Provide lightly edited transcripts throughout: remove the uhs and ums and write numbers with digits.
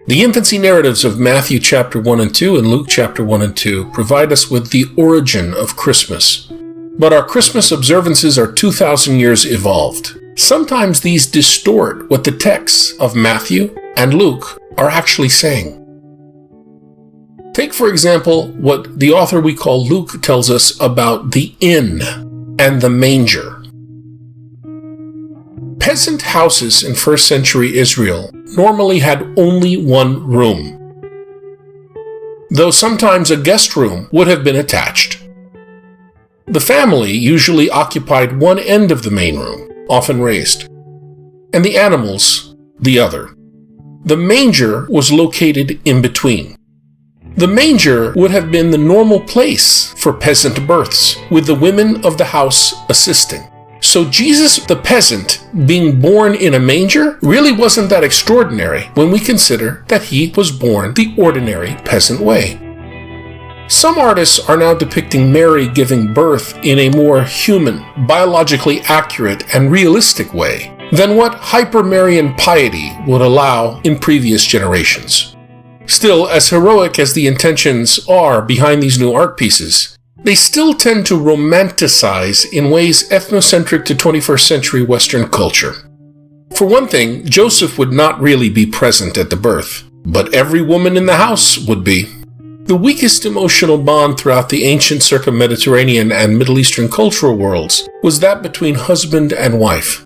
The infancy narratives of Matthew chapter 1 and 2 and Luke chapter 1 and 2 provide us with the origin of Christmas. But our Christmas observances are 2,000 years evolved. Sometimes these distort what the texts of Matthew and Luke are actually saying. Take, for example, what the author we call Luke tells us about the inn and the manger. Peasant houses in first century Israel normally had only one room, though sometimes a guest room would have been attached. The family usually occupied one end of the main room, often raised, and the animals the other. The manger was located in between. The manger would have been the normal place for peasant births, with the women of the house assisting. So Jesus the peasant being born in a manger really wasn't that extraordinary when we consider that he was born the ordinary peasant way. Some artists are now depicting Mary giving birth in a more human, biologically accurate, and realistic way than what hyper-Marian piety would allow in previous generations. Still, as heroic as the intentions are behind these new art pieces, they still tend to romanticize in ways ethnocentric to 21st century Western culture. For one thing, Joseph would not really be present at the birth, but every woman in the house would be. The weakest emotional bond throughout the ancient circum-Mediterranean and Middle Eastern cultural worlds was that between husband and wife.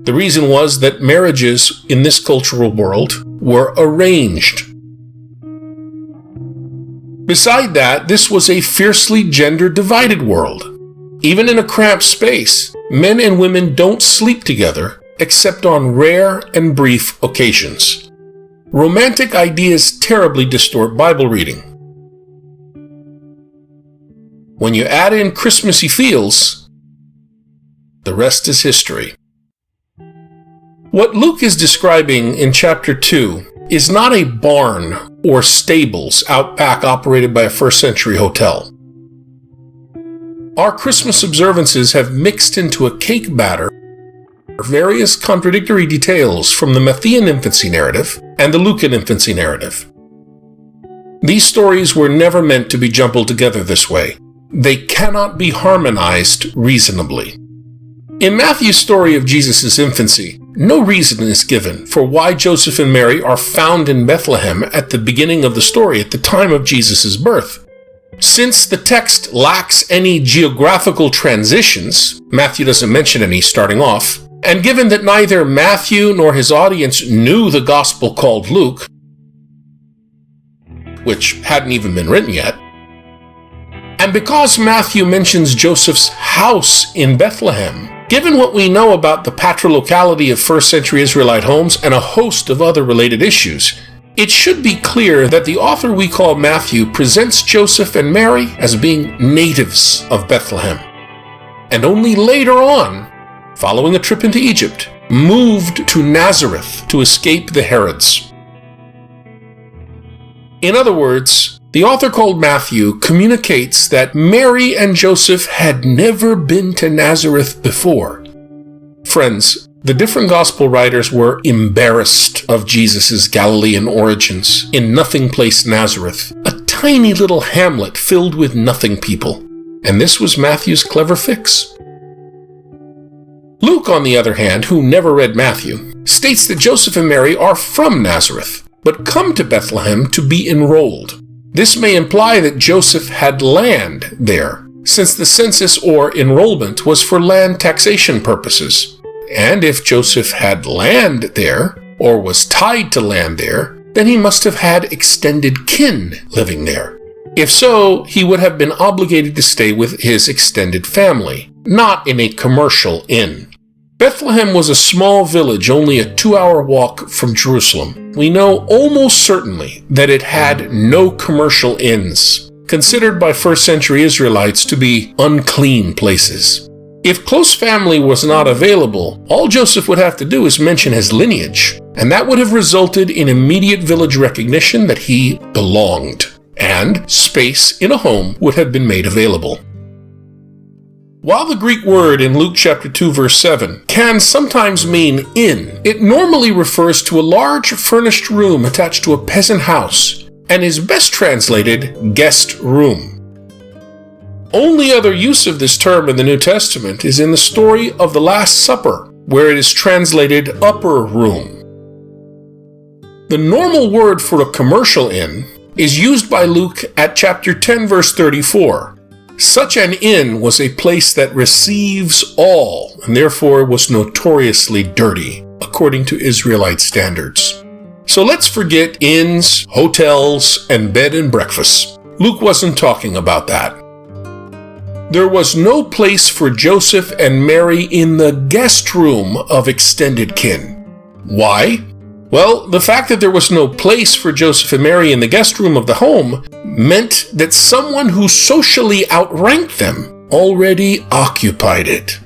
The reason was that marriages in this cultural world were arranged. Beside that, this was a fiercely gender-divided world. Even in a cramped space, men and women don't sleep together except on rare and brief occasions. Romantic ideas terribly distort Bible reading. When you add in Christmassy feels, the rest is history. What Luke is describing in chapter 2 is not a barn or stables out back operated by a first century hotel. Our Christmas observances have mixed into a cake batter various contradictory details from the Matthean infancy narrative and the Lucan infancy narrative. These stories were never meant to be jumbled together this way. They cannot be harmonized reasonably. In Matthew's story of Jesus' infancy, no reason is given for why Joseph and Mary are found in Bethlehem at the beginning of the story at the time of Jesus' birth. Since the text lacks any geographical transitions, Matthew doesn't mention any starting off, and given that neither Matthew nor his audience knew the gospel called Luke, which hadn't even been written yet, and because Matthew mentions Joseph's house in Bethlehem, given what we know about the patrilocality of first century Israelite homes and a host of other related issues, it should be clear that the author we call Matthew presents Joseph and Mary as being natives of Bethlehem, and only later on, following a trip into Egypt, moved to Nazareth to escape the Herods. In other words, the author called Matthew communicates that Mary and Joseph had never been to Nazareth before. Friends, the different gospel writers were embarrassed of Jesus' Galilean origins in nothing place Nazareth, a tiny little hamlet filled with nothing people. And this was Matthew's clever fix. Luke, on the other hand, who never read Matthew, states that Joseph and Mary are from Nazareth, but come to Bethlehem to be enrolled. This may imply that Joseph had land there, since the census or enrollment was for land taxation purposes. And if Joseph had land there, or was tied to land there, then he must have had extended kin living there. If so, he would have been obligated to stay with his extended family, not in a commercial inn. Bethlehem was a small village only a 2-hour walk from Jerusalem. We know almost certainly that it had no commercial inns, considered by first century Israelites to be unclean places. If close family was not available, all Joseph would have to do is mention his lineage, and that would have resulted in immediate village recognition that he belonged, and space in a home would have been made available. While the Greek word in Luke chapter 2 verse 7 can sometimes mean inn, it normally refers to a large furnished room attached to a peasant house and is best translated guest room. Only other use of this term in the New Testament is in the story of the Last Supper, where it is translated upper room. The normal word for a commercial inn is used by Luke at chapter 10 verse 34. Such an inn was a place that receives all, and therefore was notoriously dirty, according to Israelite standards. So let's forget inns, hotels, and bed and breakfast. Luke wasn't talking about that. There was no place for Joseph and Mary in the guest room of extended kin. Why? Well, the fact that there was no place for Joseph and Mary in the guest room of the home meant that someone who socially outranked them already occupied it.